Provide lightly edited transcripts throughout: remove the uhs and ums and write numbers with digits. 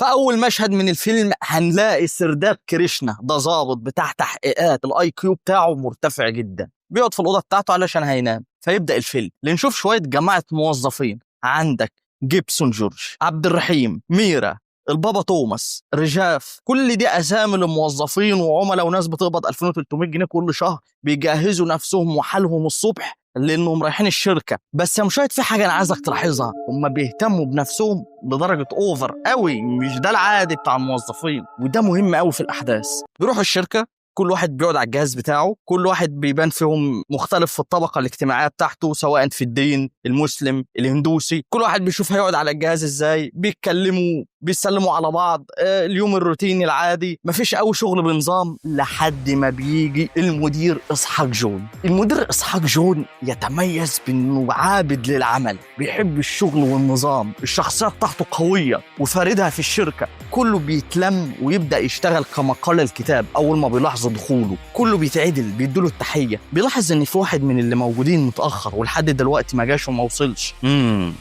فاول مشهد من الفيلم هنلاقي سرداب كريشنا، ده ضابط بتاع تحقيقات، الاي كيو بتاعه مرتفع جدا، بيقعد في الاوضه بتاعته علشان هينام. فيبدا الفيلم لنشوف شويه جماعه موظفين. عندك جيبسون جورج، عبد الرحيم، ميرا، البابا توماس، رجاف، كل دي اسامي لموظفين وعملاء وناس بتقبض 2300 جنيه كل شهر، بيجهزوا نفسهم وحالهم الصبح لانهم رايحين الشركه. بس يا مشاهد في حاجه انا عايزك تلاحظها، هم بيهتموا بنفسهم لدرجه اوفر قوي، مش ده العادي بتاع الموظفين، وده مهم قوي في الاحداث. بيروحوا الشركه، كل واحد بيقعد على الجهاز بتاعه، كل واحد بيبان فيهم مختلف في الطبقة الاجتماعية بتاعته، سواء في الدين، المسلم، الهندوسي، كل واحد بيشوف هيقعد على الجهاز ازاي، بيتكلموا، بيسلموا على بعض، اليوم الروتيني العادي، مفيش أي شغل بنظام، لحد ما بيجي المدير إسحاق جون. المدير إسحاق جون يتميز بأنه عابد للعمل، بيحب الشغل والنظام، الشخصية بتاعته قوية وفاردها في الشركة، كله بيتلم ويبدأ يشتغل كما قال الكتاب. أول ما بيلاحظ دخوله كله بيتعدل، بيدوله التحية، بيلاحظ ان في واحد من اللي موجودين متأخر ولحد دلوقتي ما جاش وما وصلش.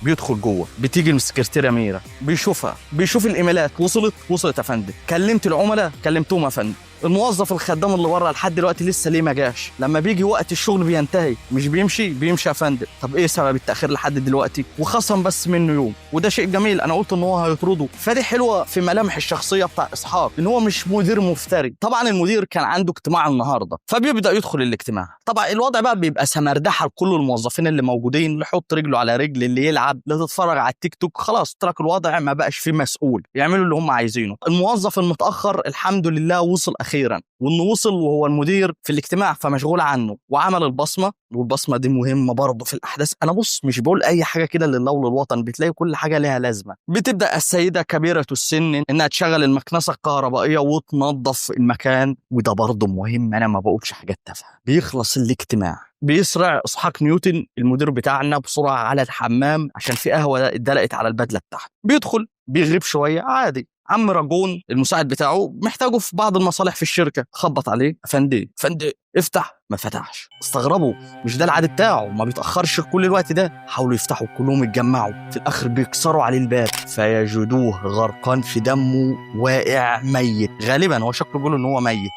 بيدخل جوه، بتيجي السكرتيرة ميرا، بيشوفها، بيشوف الايميلات، وصلت يا فندم، كلمت العملاء، كلمتهم يا فندم. الموظف الخدام اللي بره لحد دلوقتي لسه ليه ما جاش؟ لما بيجي وقت الشغل بينتهي مش بيمشي يا فندم. طب ايه سبب التاخير لحد دلوقتي؟ وخصم بس منه يوم، وده شيء جميل، انا قلت ان هو هيطرده. فدي حلوه في ملامح الشخصيه بتاع اسحاق، ان هو مش مدير مفتري. طبعا المدير كان عنده اجتماع النهارده، فبيبدا يدخل الاجتماع. طبعا الوضع بقى بيبقى سمردحه لكل الموظفين اللي موجودين، اللي يحط رجله على رجل، اللي يلعب، اللي تتفرج على التيك توك، خلاص ترك الوضع، ما بقاش فيه مسؤول، يعملوا اللي هم عايزينه. الموظف المتاخر الحمد لله وصل اخيرا، وانه وصل وهو المدير في الاجتماع فمشغول عنه، وعمل البصمه، والبصمه دي مهمه برضه في الاحداث. انا بص مش بقول اي حاجه كده لله وللوطن، بتلاقي كل حاجه لها لازمه. بتبدا السيده كبيره السن انها تشغل المكنسه الكهربائيه وتنظف المكان، وده برضه مهم، انا ما بقولش حاجات تافهه. بيخلص الاجتماع، بيسرع اسحاق نيوتن المدير بتاعنا بسرعه على الحمام عشان في قهوه اتدلقت على البدله بتاعته. بيدخل، بيغيب شويه عادي. عم راجون المساعد بتاعه محتاجه في بعض المصالح في الشركه، خبط عليه، فندي افتح، ما فتحش. استغربوا، مش ده العادي بتاعه، ما بيتاخرش كل الوقت ده. حاولوا يفتحوا، كلهم اتجمعوا، في الاخر بيكسروا عليه الباب، فيجدوه غرقان في دمه، واقع ميت، غالبا هو شكله بيقول ان هو ميت.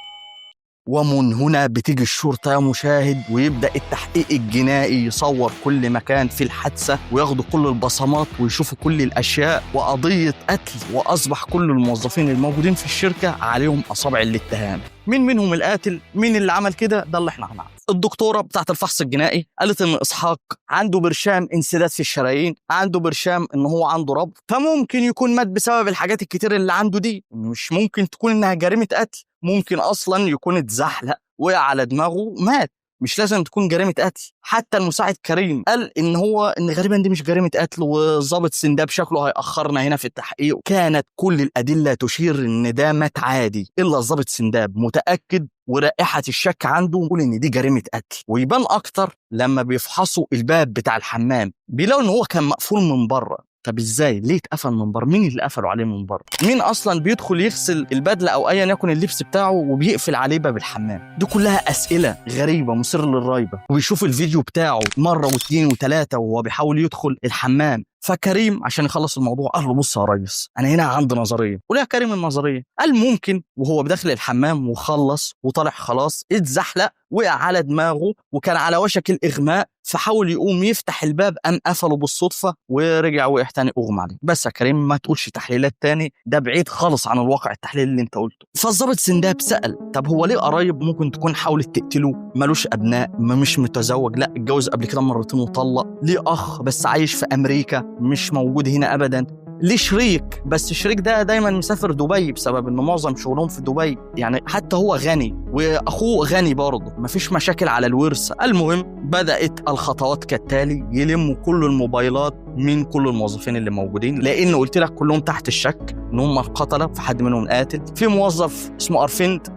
ومن هنا بتيجي الشرطة يا مشاهد، ويبدأ التحقيق الجنائي، يصور كل مكان في الحادثة، وياخدوا كل البصمات، ويشوفوا كل الأشياء، وقضية قتل. وأصبح كل الموظفين الموجودين في الشركة عليهم أصابع الاتهام. مين منهم القاتل؟ مين اللي عمل كده؟ ده اللي احنا هنعرف. الدكتورة بتاعت الفحص الجنائي قالت ان اسحاق عنده برشام انسداد في الشرايين، عنده برشام ان هو عنده ربط، فممكن يكون مات بسبب الحاجات الكتير اللي عنده دي. مش ممكن تكون انها جريمة قتل، ممكن اصلا يكون اتزحلق، وقع على دماغه، مات، مش لازم تكون جريمة قتل. حتى المساعد كريم قال ان غالبا دي مش جريمة قتل، والضابط سنداب شكله هيأخرنا هنا في التحقيق. كانت كل الأدلة تشير ان ده مات عادي، الا الضابط سنداب متأكد، ورائحة الشك عنده يقول ان دي جريمة قتل. ويبان اكتر لما بيفحصوا الباب بتاع الحمام، بيلاقوا ان هو كان مقفول من بره. طب ازاي؟ ليه اتقفل من بره؟ مين اللي قفلوا عليه من بره؟ مين اصلا بيدخل يغسل البدله او ايا يكن اللبس بتاعه وبيقفل عليه باب الحمام؟ دي كلها اسئله غريبه مثيره للريبه. وبيشوف الفيديو بتاعه مره واثنين وثلاثه وهو بيحاول يدخل الحمام. فكريم عشان يخلص الموضوع قال له بص يا ريس، انا هنا عندي نظريه. قول يا كريم النظريه. قال ممكن وهو بداخل الحمام وخلص وطلع خلاص اتزحلق، وقع على دماغه وكان على وشك الاغماء، فحاول يقوم يفتح الباب، قام قفله بالصدفه ورجع وقع تاني اغمى عليه. بس يا كريم ما تقولش تحليلات تاني، ده بعيد خالص عن الواقع التحليل اللي انت قلته. فالظابط سنداب سال طب هو ليه قرايب ممكن تكون حاولت تقتله؟ ملوش ابناء، ما مش متزوج، لا اتجوز قبل كده مرتين وطلق، ليه اخ بس عايش في امريكا مش موجود هنا ابدا، ليه شريك بس الشريك ده دايما مسافر دبي بسبب انه معظم شغلهم في دبي، يعني حتى هو غني واخوه غني برضه، مفيش مشاكل على الورث. المهم بدأت الخطوات كالتالي، يلموا كل الموبايلات من كل الموظفين اللي موجودين، لان قلت لك كلهم تحت الشك ان هم القتله، في حد منهم قاتل. في موظف اسمه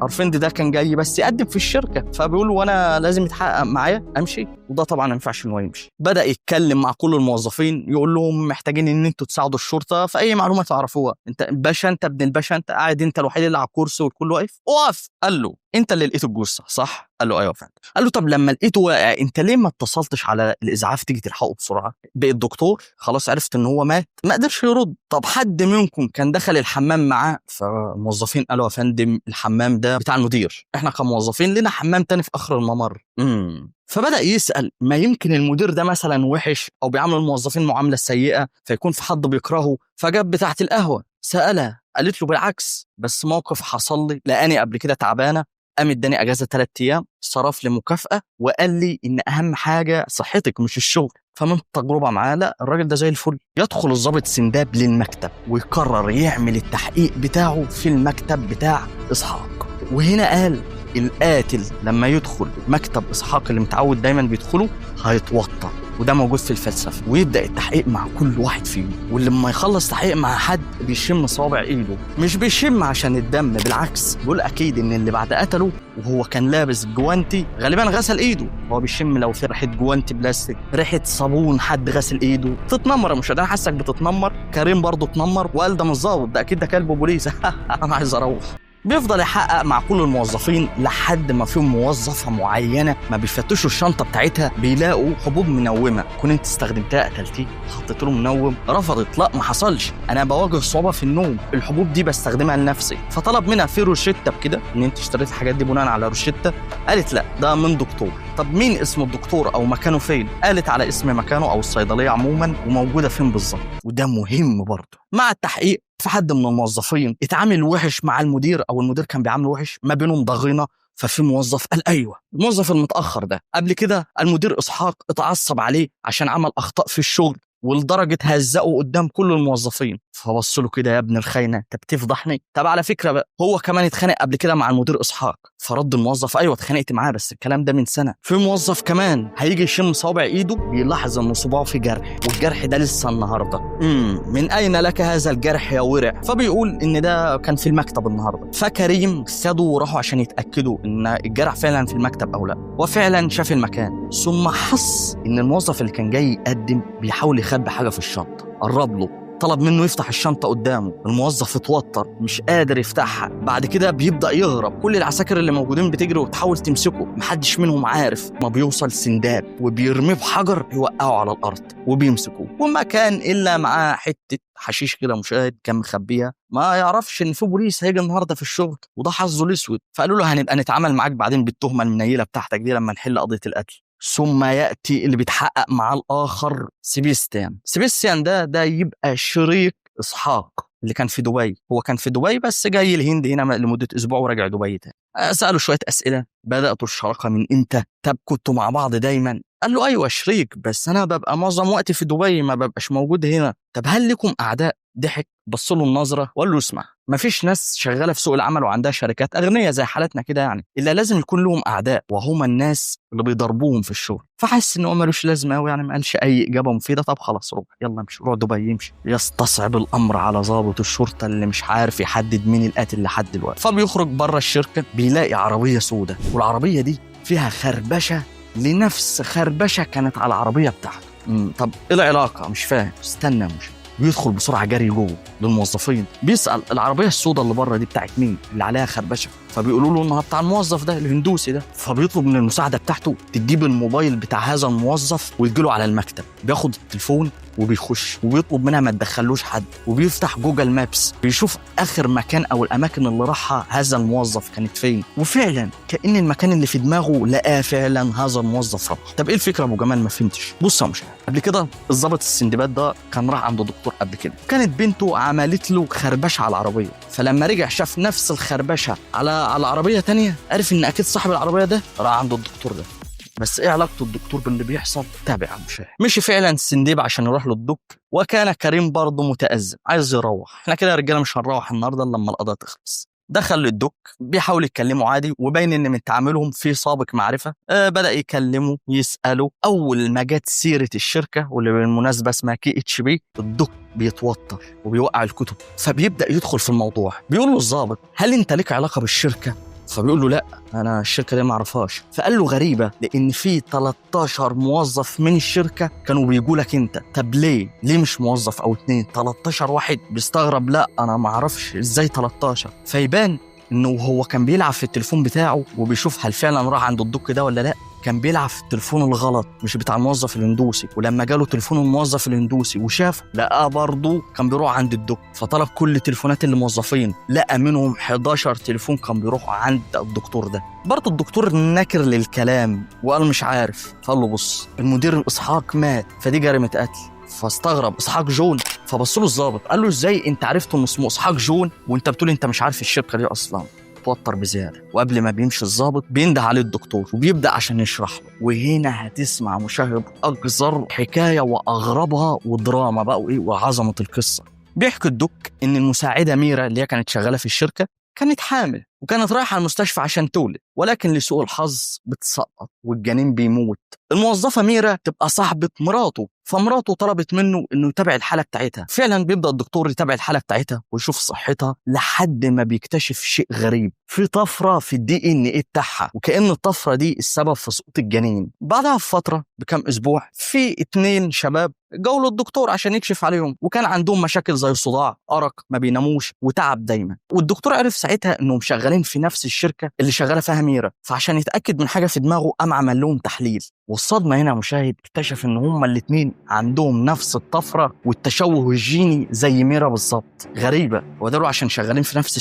ارفند ده كان جاي بس يقدم في الشركه، فبيقول له وانا لازم يتحقق معايا امشي، وده طبعا ما ينفعش انه يمشي. بدا يتكلم مع كل الموظفين، يقول لهم محتاجين ان انتوا تساعدوا الشرطه في اي معلومه تعرفوها. انت باشا، انت ابن الباشا، انت قاعد انت الوحيد اللي على الكرسي والكل واقف، اقف. قال له انت اللي لقيت الجثه صح؟ قال له ايوه فعلا. قال له طب لما لقيته واقع انت ليه ما اتصلتش على الاسعاف تيجي تلحقه بسرعه؟ بقى الدكتور خلاص عرفت ان هو مات، ما قدرش يرد. طب حد منكم كان دخل الحمام معاه؟ فالموظفين قالوا يا فندم الحمام ده بتاع المدير، احنا كموظفين لنا حمام تاني في اخر الممر. فبدأ يسأل ما يمكن المدير ده مثلا وحش او بيعامل الموظفين معامله سيئه فيكون في حد بيكرهه، فجاب بتاعه القهوه سألها، قالت له بالعكس بس موقف حصل لي لقاني قبل كده تعبانه، قام اداني اجازه 3 ايام، صرف لي مكافاه وقال لي ان اهم حاجه صحتك مش الشغل. فمن التجربه معاه لا الراجل ده زي الفل. يدخل الضابط سنداب للمكتب ويقرر يعمل التحقيق بتاعه في المكتب بتاع اسحاق. وهنا قال القاتل لما يدخل مكتب اسحاق اللي متعود دايما بيدخله هيتوتر، وده موجود في الفلسفه، ويبدا التحقيق مع كل واحد فيهم. ولما يخلص تحقيق مع حد بيشم صوابع ايده، مش بيشم عشان الدم، بالعكس بيقول اكيد ان اللي بعد قتله وهو كان لابس جوانتي غالبا غسل ايده، هو بيشم لو في ريحه جوانتي بلاستيك، ريحه صابون حد غسل ايده. تتنمر يا مشاهد، انا حاسك بتتنمر، كريم برضه اتنمر وقال ده مش ظابط، ده اكيد ده كلب بوليس. انا عايز اروح. بيفضل يحقق مع كل الموظفين لحد ما فيهم موظفة معينة ما بيفتشوا الشنطة بتاعتها بيلاقوا حبوب منومة، كون انت استخدمتها قتلتيه، حطيت له منوم، رفضت لا ما حصلش، انا بواجه صعوبة في النوم، الحبوب دي بستخدمها لنفسي. فطلب منها في روشتة بكده ان انت اشتريت الحاجات دي بناء على روشتة، قالت لا ده من دكتور. طب مين اسم الدكتور او مكانه فين؟ قالت على اسم مكانه او الصيدلية عموما وموجودة فين بالظبط، وده مهم برضه. مع التحقيق في حد من الموظفين اتعامل وحش مع المدير او المدير كان بيعامله وحش، ما بينهم ضغينه، ففي موظف قال ايوه الموظف المتاخر ده قبل كده المدير اسحاق اتعصب عليه عشان عمل اخطاء في الشغل ولدرجه هزقه قدام كل الموظفين. فبص له كده يا ابن الخاينه انت بتفضحني. طب على فكره بقى هو كمان اتخانق قبل كده مع المدير اسحاق، فرد الموظف ايوه اتخانقت معاه بس الكلام ده من سنه. في موظف كمان هيجي يشم صوابع ايده بيلاحظ ان صباعه في جرح والجرح ده لسه النهارده. من اين لك هذا الجرح يا ورع؟ فبيقول ان ده كان في المكتب النهارده. فكريم خده وراحوا عشان يتاكدوا ان الجرح فعلا في المكتب او لا، وفعلا شاف المكان. ثم حس ان الموظف اللي كان جاي يقدم بيحاول يخبي حاجه في الشنطه، قرب له طلب منه يفتح الشنطة قدامه، الموظف اتوتر مش قادر يفتحها. بعد كده بيبدأ يهرب، كل العساكر اللي موجودين بتجري وتحاول تمسكه، محدش منهم عارف. ما بيوصل سنداب وبيرميه بحجر يوقعه على الأرض وبيمسكوه، وما كان إلا معاه حتة حشيش كده مشاهد كان مخبيها، ما يعرفش ان في بوليس هيجي النهارده في الشغل وده حظه الاسود. فقالوا له هنبقى نتعامل معاك بعدين بالتهمة المنيلة بتاعتك دي لما نحل قضية القتل. ثم يأتي اللي بيتحقق مع الآخر سيبستيان ده يبقى شريك إسحاق اللي كان في دبي. هو كان في دبي بس جاي الهند هنا لمدة أسبوع ورجع دبي تاني. سأله شوية أسئلة، بدأتوا الشراكة من إمتى؟ طب كنتوا مع بعض دايما؟ قال له أيوة شريك بس أنا ببقى معظم وقتي في دبي ما ببقاش موجود هنا. طب هل لكم أعداء؟ ضحك بص له النظرة وقال له اسمع، مفيش ناس شغالة في سوق العمل وعندها شركات أغنية زي حالتنا كده يعني إلا لازم يكون لهم أعداء وهم الناس اللي بيضربوهم في الشغل. فحس إنه ملوش لازمة أوي يعني، ما قالش أي إجابة مفيدة. طب خلاص روح يلا امشي، روح دبي يمشي. يستصعب الأمر على ضابط الشرطة اللي مش عارف يحدد مين القاتل لحد دلوقتي. فبيخرج بره الشركة بيلاقي عربية سودة، والعربية دي فيها خربشة لنفس خربشة كانت على العربية بتاعته. طب إيه العلاقة؟ مش فاهم. استنى مش بيدخل بسرعه جري جوه للموظفين بيسال العربيه السوداء اللي بره دي بتاعت مين اللي عليها خربشه؟ فبيقولوا له انها بتاع الموظف ده الهندوسي ده. فبيطلب من المساعده بتاعته تجيب الموبايل بتاع هذا الموظف ويجيله على المكتب. بياخد التليفون وبيخش وبيطلب منها ما تدخلوش حد، وبيفتح جوجل مابس بيشوف اخر مكان او الاماكن اللي راحها هذا الموظف كانت فين، وفعلا كأن المكان اللي في دماغه لقاه فعلا هذا الموظف راح. طب ايه الفكره ابو جمال؟ ما فهمتش. بص يا مشاهد، قبل كده الضابط السندباد ده كان راح عند دكتور قبل كده، كانت بنته عملت له خربشه على العربيه، فلما رجع شاف نفس الخربشه على عربيه تانية عرف ان اكيد صاحب العربيه ده راح عند الدكتور ده. بس ايه علاقته الدكتور باللي بيحصل؟ تابع يا مشاهد. مشي فعلا السنديب عشان يروح له الدك، وكان كريم برضه متأزم عايز يروح. احنا كده يا رجاله مش هنروح النهارده لما القضاء تخلص. دخل للدك بيحاول يتكلموا عادي، وبين ان من تعاملهم في سابق معرفه. بدأ يكلموا يسألوا. اول ما جت سيره الشركه واللي بالمناسبه اسمها KHB، الدك بيتوتر وبيوقع الكتب، فبيبدأ يدخل في الموضوع. بيقول له الضابط هل انت لك علاقه بالشركه؟ فبيقول له لا انا الشركه دي ما اعرفهاش. فقال له غريبه لان في 13 موظف من الشركه كانوا بيجوا لك انت. طب ليه مش موظف او 2؟ 13 واحد. بيستغرب لا انا ما اعرفش ازاي 13. فيبان انه هو كان بيلعب في التليفون بتاعه وبيشوف هل فعلا راح عند الدك ده ولا لا، كان بيلعب في التليفون الغلط مش بتاع الموظف الهندوسي، ولما جاله تليفون الموظف الهندوسي وشافه لقاه برضه كان بيروح عند الدك، فطلب كل تليفونات الموظفين، لقى منهم 11 تليفون كان بيروحوا عند الدكتور ده. برضه الدكتور نكر للكلام وقال مش عارف، فقال له بص المدير اسحاق مات فدي جريمه قتل. فاستغرب اسحاق جون، فبص له الضابط قال له ازاي انت عرفت انه اسمه اسحاق جون وانت بتقول انت مش عارف الشركه دي اصلا؟ توتر بزياده، وقبل ما بيمشي الضابط بينده عليه الدكتور وبيبدا عشان يشرح له. وهنا هتسمع مشاهد اكثر حكايه واغربها ودراما بقى وايه وعظمه القصه. بيحكي الدك ان المساعده ميرا اللي هي كانت شغاله في الشركه كانت حامل وكانت رايحه المستشفى عشان تولد، ولكن لسوء الحظ بتسقط والجنين بيموت. الموظفه ميرا تبقى صاحبه مراته، فمراته طلبت منه انه يتابع الحاله بتاعتها. فعلا بيبدا الدكتور يتابع الحاله بتاعتها ويشوف صحتها لحد ما بيكتشف شيء غريب، في طفره في الدي ان ايه بتاعها، وكأن الطفره دي السبب في سقوط الجنين. بعدها بفتره بكم اسبوع في 2 شباب جاوا للدكتور عشان يكشف عليهم، وكان عندهم مشاكل زي صداع، ارق، ما بيناموش، وتعب دايما. والدكتور عرف ساعتها انهم شغالين في نفس الشركه اللي شغاله فيها ميرا، فعشان يتاكد من حاجه في دماغه قام عمل لهم تحليل. والصدمه هنا مشاهد اكتشف ان هما الاثنين عندهم نفس الطفره والتشوه الجيني زي ميرا بالظبط. غريبه، وداروا عشان شغالين في نفس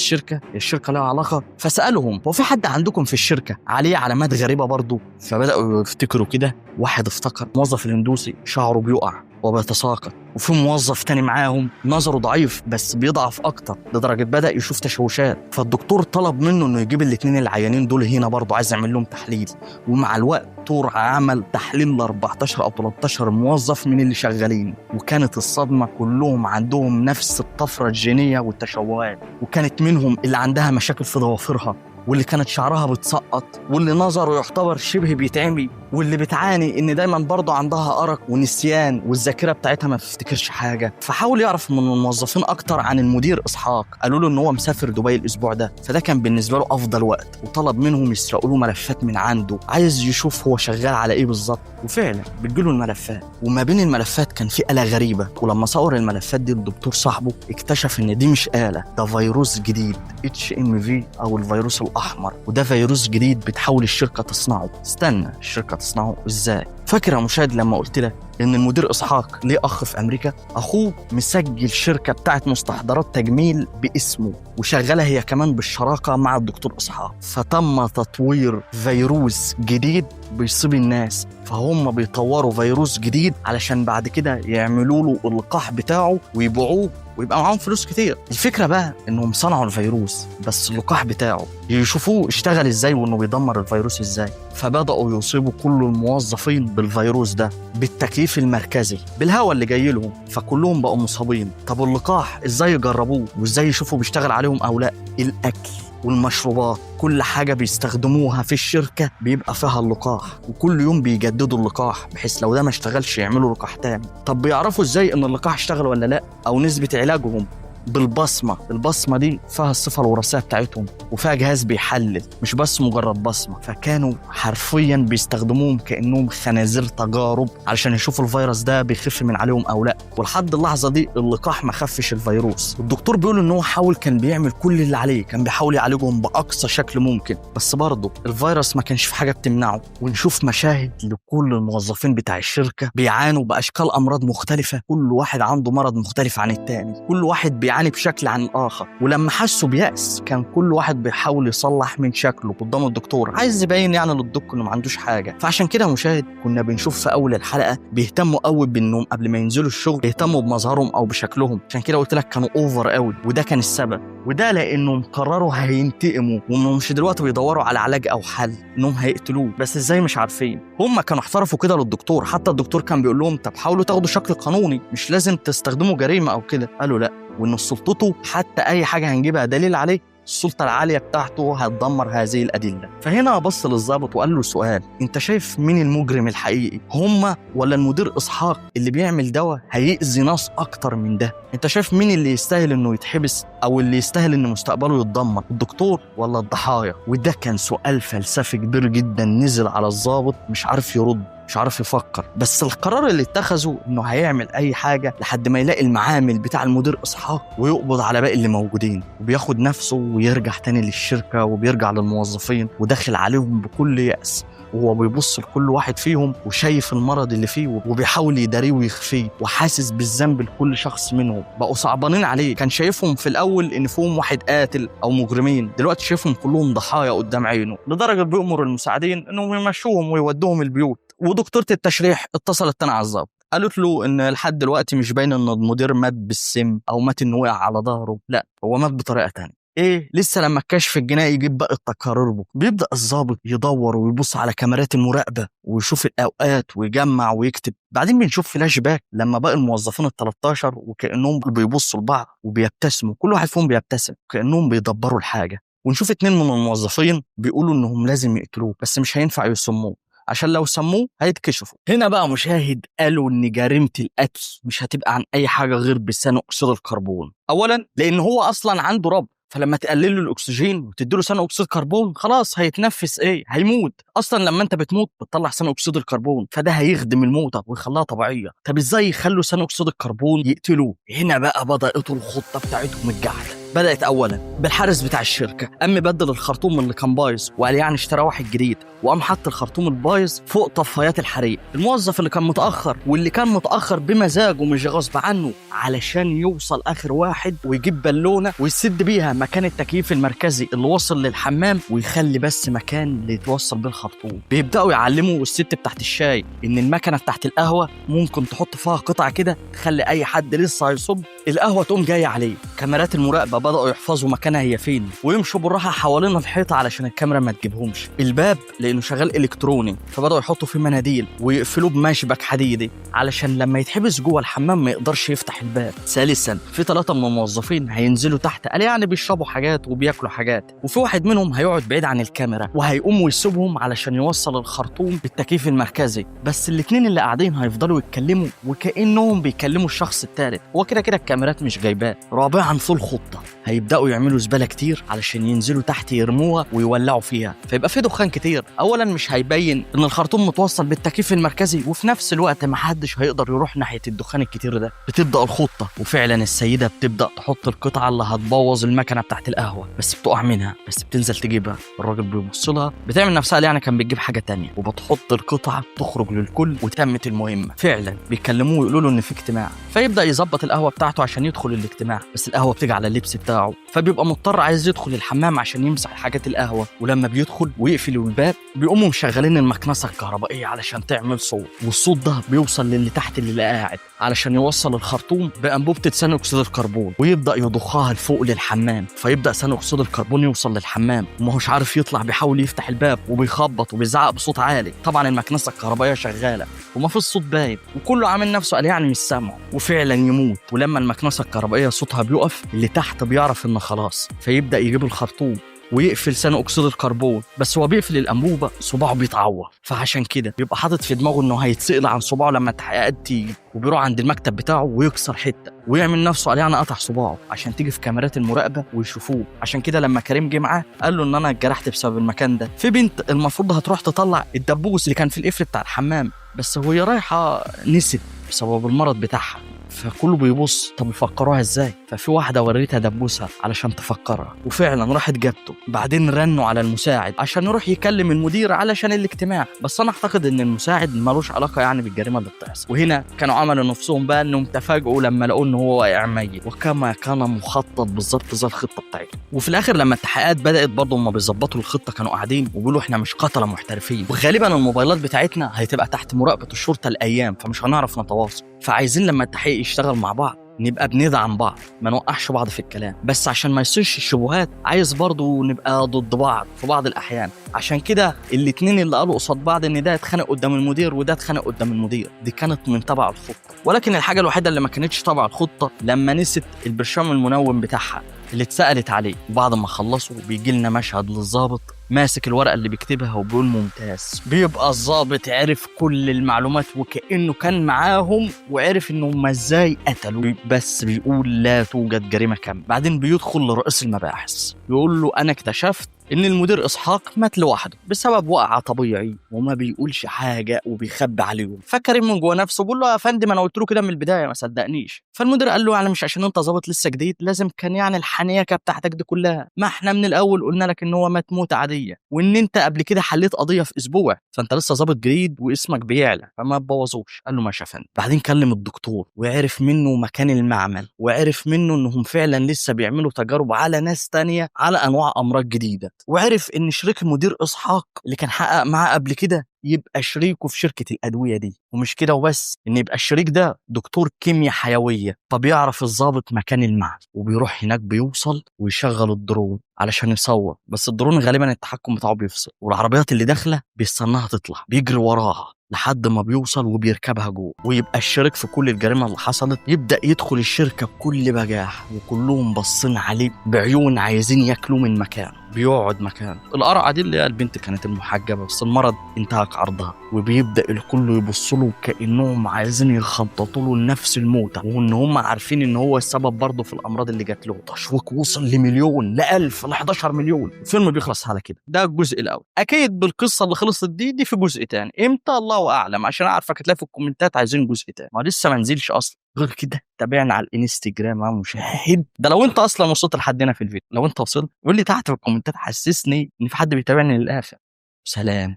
الشركه لها علاقه. فسالهم هو في حد عندكم في الشركه عليه علامات غريبه برضه؟ فبداوا يفتكروا كده. واحد افتكر موظف الهندوسي شعره بيقع وبيتساقط، وفي موظف تاني معاهم نظره ضعيف بس بيضعف اكتر لدرجه بدا يشوف تشوشات. فالدكتور طلب منه انه يجيب الاثنين العيانين دول هنا برضه، عايز يعمل لهم تحليل. ومع الوقت دكتور عمل تحليل ل 14 او 13 موظف من اللي شغالين، وكانت الصدمه كلهم عندهم نفس الطفره الجينيه والتشوهات، وكانت منهم اللي عندها مشاكل في ضوافرها، واللي كانت شعرها بتسقط، واللي نظره يعتبر شبه بيتعمي، واللي بتعاني ان دايما برضه عندها ارق ونسيان والذاكره بتاعتها ما بتفتكرش حاجه. فحاول يعرف من الموظفين اكتر عن المدير اسحاق، قالوا له ان هو مسافر دبي الاسبوع ده، فده كان بالنسبه له افضل وقت، وطلب منهم يسرقوا له ملفات من عنده، عايز يشوف هو شغال على ايه بالظبط. وفعلا بتجيله الملفات، وما بين الملفات كان في آلة غريبه. ولما صور الملفات دي للدكتور صاحبه اكتشف ان دي مش آلة، ده فيروس جديد HMV او الفيروس الاحمر، وده فيروس جديد بتحاول الشركه تصنعه. استنى، الشركه تصنعه ازاي؟ فاكر يا مشاهد لما قلت لك ان المدير اسحاق ليه اخ في امريكا؟ اخوه مسجل شركه بتاعت مستحضرات تجميل باسمه، وشغاله هي كمان بالشراكه مع الدكتور اسحاق. فتم تطوير فيروس جديد بيصيب الناس، فهم بيطوروا فيروس جديد علشان بعد كده يعملوا له اللقاح بتاعه ويبيعوه ويبقى معاهم فلوس كتير. الفكره بقى انهم صنعوا الفيروس، بس اللقاح بتاعه يشوفوه اشتغل ازاي وانه بيدمر الفيروس ازاي. فبداوا يصيبوا كل الموظفين بالفيروس ده بالتكييف المركزي بالهواء اللي جاي لهم، فكلهم بقوا مصابين. طب اللقاح ازاي يجربوه وازاي يشوفوا بيشتغل عليهم او لا؟ الاكل والمشروبات، كل حاجة بيستخدموها في الشركة بيبقى فيها اللقاح، وكل يوم بيجددوا اللقاح بحيث لو ده ما اشتغلش يعملوا لقاح تاني. طب بيعرفوا ازاي ان اللقاح اشتغل ولا لا او نسبة علاجهم؟ بالبصمة. البصمة دي فيها الصفة الوراثية بتاعتهم، وفيها جهاز بيحلل مش بس مجرد بصمة. فكانوا حرفيا بيستخدموهم كأنهم خنازير تجارب علشان يشوفوا الفيروس ده بيخف من عليهم أو لا. ولحد اللحظة دي اللقاح ما خفش الفيروس. الدكتور بيقول إن هو حاول، كان بيعمل كل اللي عليه، كان بيحاول يعالجهم بأقصى شكل ممكن، بس برضه الفيروس ما كانش في حاجة بتمنعه. ونشوف مشاهد لكل الموظفين بتاع الشركة بيعانوا بأشكال أمراض مختلفة، كل واحد عنده مرض مختلف عن التاني، كل واحد بيعاني بشكل عن الآخر. ولما حسوا بيأس كان كل واحد بيحاول يصلح من شكله قدام الدكتور، عايز يبين يعني للدكتور انه ما عندوش حاجة. فعشان كده مشاهد كنا بنشوف في أول الحلقة بيهتموا قوي بانهم قبل ما ينزلوا الشغل بيهتموا بمظهرهم أو بشكلهم. عشان كده قلت لك كانوا اوفر قوي، وده كان السبب. وده لأنهم قرروا هينتقموا، وانهم مش دلوقتي بيدوروا على علاج أو حل، انهم هيقتلوه، بس ازاي مش عارفين. هم كانوا احترفوا كده للدكتور، حتى الدكتور كان بيقول لهم طب حاولوا تاخدوا شكل قانوني، مش لازم تستخدموا جريمة أو كده. قالوا لا، وإن سلطته حتى أي حاجة هنجيبها دليل عليه السلطة العالية بتاعته هتدمر هذه الأدلة. فهنا بص للضابط وقال له سؤال، انت شايف مين المجرم الحقيقي؟ هما ولا المدير اسحاق اللي بيعمل دواء هيأذي ناس اكتر من ده؟ انت شايف مين اللي يستاهل انه يتحبس او اللي يستاهل ان مستقبله يتدمر، الدكتور ولا الضحايا؟ وده كان سؤال فلسفي كبير جدا نزل على الضابط مش عارف يرد، مش عارف يفكر. بس القرار اللي اتخذه انه هيعمل اي حاجه لحد ما يلاقي المعامل بتاع المدير اسحاق ويقبض على باقي اللي موجودين، وبياخد نفسه ويرجع تاني للشركه وبيرجع للموظفين وداخل عليهم بكل يأس، وهو بيبص لكل واحد فيهم وشايف المرض اللي فيه وبيحاول يداريه ويخفيه، وحاسس بالذنب لكل شخص منهم. بقوا صعبانين عليه. كان شايفهم في الاول ان فيهم واحد قاتل او مجرمين، دلوقتي شايفهم كلهم ضحايا قدام عينه، لدرجه بيأمر المساعدين انهم يمشوهم ويودوهم البيوت. ودكتوره التشريح اتصلت تاني على الضابط، قالت له ان لحد دلوقتي مش باين ان المدير مات بالسم او مات انه وقع على ظهره، لا هو مات بطريقه تانية. ايه لسه لما الكشف الجنائي يجيب باقي التقارير بيبدا الضابط يدور ويبص على كاميرات المراقبه ويشوف الاوقات ويجمع ويكتب. بعدين بنشوف فلاش باك لما باقي الموظفين ال13 وكانهم بيبصوا لبعض وبيبتسموا، كل واحد فيهم بيبتسم كانهم بيدبروا الحاجه. ونشوف 2 من الموظفين بيقولوا انهم لازم يقتلوه بس مش هينفع يسموه عشان لو سموه هيتكشفوا. هنا بقى مشاهد قالوا ان جريمه القتل مش هتبقى عن اي حاجه غير بثاني اكسيد الكربون. اولا لان هو اصلا عنده رب، فلما تقلل له الاكسجين وتدي له ثاني اكسيد كربون خلاص هيتنفس هيموت. اصلا لما انت بتموت بتطلع ثاني اكسيد الكربون، فده هيخدم الموتة ويخليها طبيعيه. طب ازاي يخلوا ثاني اكسيد الكربون يقتلوه؟ هنا بقى بدات الخطه بتاعتهم الجحده. بدأت أولا بالحارس بتاع الشركة، قام بدل الخرطوم اللي كان بايظ وقال يعني اشترى واحد جديد، وقام حط الخرطوم البايظ فوق طفايات الحريق. الموظف اللي كان متأخر واللي كان متأخر بمزاجه مش غصب عنه علشان يوصل آخر واحد ويجيب بالونة ويسد بيها مكان التكييف المركزي اللي وصل للحمام ويخلي بس مكان اللي يتوصل بيه الخرطوم. بيبدأوا يعلموا الست بتاعت الشاي إن المكنة بتاعت القهوة ممكن تحط فيها قطعة كده تخلي أي حد لسه هيصب القهوة تقوم جاية عليه. كاميرات المراقبة بدأوا يحفظوا مكانها هي فين ويمشوا بالراحة حوالين الحيطة علشان الكاميرا ما تجيبهمش. الباب لأنه شغال إلكتروني فبدأوا يحطوا فيه مناديل ويقفلوه بمشبك حديدي علشان لما يتحبس جوه الحمام ما يقدرش يفتح الباب. ثالثا في 3 من الموظفين هينزلوا تحت، قال يعني بيشربوا حاجات وبياكلوا حاجات، وفي واحد منهم هيقعد بعيد عن الكاميرا وهيقوم ويسيبهم علشان يوصل الخرطوم بالتكييف المركزي. بس الاتنين اللي قاعدين هيفضلوا يتكلموا وكأنهم بيكلموا الشخص الثالث، وكده كده الكاميرات مش جايباه. رابعا في الخطة هيبدأوا يعملوا زبالة كتير علشان ينزلوا تحت يرموها ويولعوا فيها فيبقى في دخان كتير. اولا مش هيبين ان الخرطوم متوصل بالتكييف المركزي، وفي نفس الوقت محدش هيقدر يروح ناحية الدخان الكتير ده. بتبدأ الخطة وفعلا السيدة بتبدأ تحط القطعة اللي هتبوظ المكنة بتاعت القهوة، بس بتقع منها بس بتنزل تجيبها. الراجل بيبص لها بتعمل نفسها يعني كان بتجيب حاجة تانية وبتحط القطعة تخرج للكل وتمت المهمة. فعلا بيكلموه ويقولوا له ان في اجتماع، فيبدأ يظبط القهوة بتاعته عشان يدخل الاجتماع، بس القهوة بتيجي على اللبس بتاعه فبيبقى مضطر عايز يدخل الحمام عشان يمسح حاجات القهوة. ولما بيدخل ويقفل الباب بيقوموا مشغلين المكنسة الكهربائية علشان تعمل صوت، والصوت ده بيوصل للي تحت اللي قاعد علشان يوصل الخرطوم بأنبوبة ثاني أكسيد الكربون ويبدأ يضخها لفوق للحمام، فيبدأ ثاني أكسيد الكربون يوصل للحمام وما هوش عارف يطلع، بيحاول يفتح الباب وبيخبط وبيزعق بصوت عالي. طبعا المكنسة الكهربائية شغالة وما فيش صوت باين وكله عامل نفسه قال يعني مش سامعه، وفعلا يموت. ولما المكنسة الكهربائية صوتها بيقف اللي تحت بيعرف إن خلاص، فيبدأ يجيب الخرطوم ويقفل ثاني اكسيد الكربون، بس هو بيقفل الانبوبه صباعه بيتعور، فعشان كده بيبقى حاطط في دماغه انه هيتسأل عن صباعه لما التحقيقات تيجي، وبيروح عند المكتب بتاعه ويكسر حته ويعمل نفسه قال يعني قطع صباعه عشان تيجي في كاميرات المراقبه ويشوفوه. عشان كده لما كريم جه معاه قال له ان انا اتجرحت بسبب المكان ده. في بنت المفروض هتروح تطلع الدبوس اللي كان في القفل بتاع الحمام، بس وهي رايحه نسيت بسبب المرض بتاعها، فكله بيبص طب يفكروها ازاي، ففي واحده وريتها دبوسها علشان تفكرها وفعلا راحت جابته. بعدين رنوا على المساعد عشان يروح يكلم المدير علشان الاجتماع، بس انا اعتقد ان المساعد مالوش علاقه يعني بالجريمه اللي بتحصل. وهنا كانوا عملوا نفسهم بقى انهم تفاجئوا لما لقوا ان هو واقع ميت، وكما كان مخطط بالظبط زي الخطه بتاعتهم. وفي الاخر لما التحقيقات بدات برضه هم بيظبطوا الخطه كانوا قاعدين وبيقولوا احنا مش قتله محترفين، وغالبا الموبايلات بتاعتنا هتبقى تحت مراقبه الشرطه الايام فمش هنعرف نتواصل، فعايزين لما التحقيق يشتغل مع بعض نبقى بندعم بعض ما نوقعش بعض في الكلام، بس عشان ما يصيرش الشبهات عايز برضو نبقى ضد بعض في بعض الأحيان. عشان كده الاتنين اللي قالوا قصاد بعض ان ده اتخانق قدام المدير وده اتخانق قدام المدير دي كانت من تبع الخطة. ولكن الحاجة الوحيدة اللي ما كانتش تبع الخطة لما نسيت البرشام المنوم بتاعها اللي اتسألت عليه. وبعد ما خلصوا بيجي لنا مشهد للضابط ماسك الورقة اللي بيكتبها وبيقول ممتاز. بيبقى الضابط عرف كل المعلومات وكأنه كان معاهم وعرف انهم ازاي قتلوا، بس بيقول لا توجد جريمة كاملة. بعدين بيدخل لرئيس المباحث يقول له انا اكتشفت ان المدير اسحاق مات لوحده بسبب وقعه طبيعي وما بيقولش حاجه وبيخبي عليهم. فكريم من جوه نفسه بيقول له يا فندم انا قلت له كده من البدايه ما صدقنيش. فالمدير قال له يعني مش عشان انت ظابط لسه جديد لازم كان يعني الحنيكه بتاعتك دي كلها؟ ما احنا من الاول قلنا لك ان هو مات موته عاديه وان انت قبل كده حليت قضيه في اسبوع، فانت لسه ظابط جديد واسمك بيعلى فما تبوظوش. قال له ماشي يا فندم. بعدين كلم الدكتور وعرف منه مكان المعمل وعرف منه انهم فعلا لسه بيعملوا تجارب على ناس تانية على انواع امراض جديده، وعرف ان شريك المدير اسحاق اللي كان حقق معاه قبل كده يبقى شريكه في شركه الادويه دي. ومش كده وبس، ان يبقى الشريك ده دكتور كيمياء حيويه، فبيعرف الضابط مكان المعمل وبيروح هناك بيوصل ويشغل الدرون علشان يصور. بس الدرون غالبا التحكم بتاعه بيفصل والعربيات اللي داخله بيستناها تطلع بيجري وراها لحد ما بيوصل وبيركبها جوه. ويبقى الشريك في كل الجريمه اللي حصلت يبدا يدخل الشركه بكل بجاح وكلهم باصين عليه بعيون عايزين ياكلوا من مكانه. بيقعد مكانه. القرعه دي اللي هي البنت كانت المحجبه بس المرض انتهك عرضها، وبيبدا الكل يبص له كانهم عايزين يخططوا له لنفس الموتة وان هم عارفين ان هو السبب برضه في الامراض اللي جات له. تشويق وصل لمليون ل1000 ل11 مليون. الفيلم بيخلص على كده. ده الجزء الاول. اكيد بالقصه اللي خلصت دي في جزء تاني امتى الله اعلم، عشان اعرفك هتلاقي في الكومنتات عايزين جزء تاني، ما لسه ما نزلش اصلا. غير كده تابعنا على الانستجرام يا مشاهد. ده لو انت اصلا وصلت لحد هنا في الفيديو، لو انت وصلت قول لي تحت في الكومنتات حسسني ان في حد بيتابعني للاخر. سلام.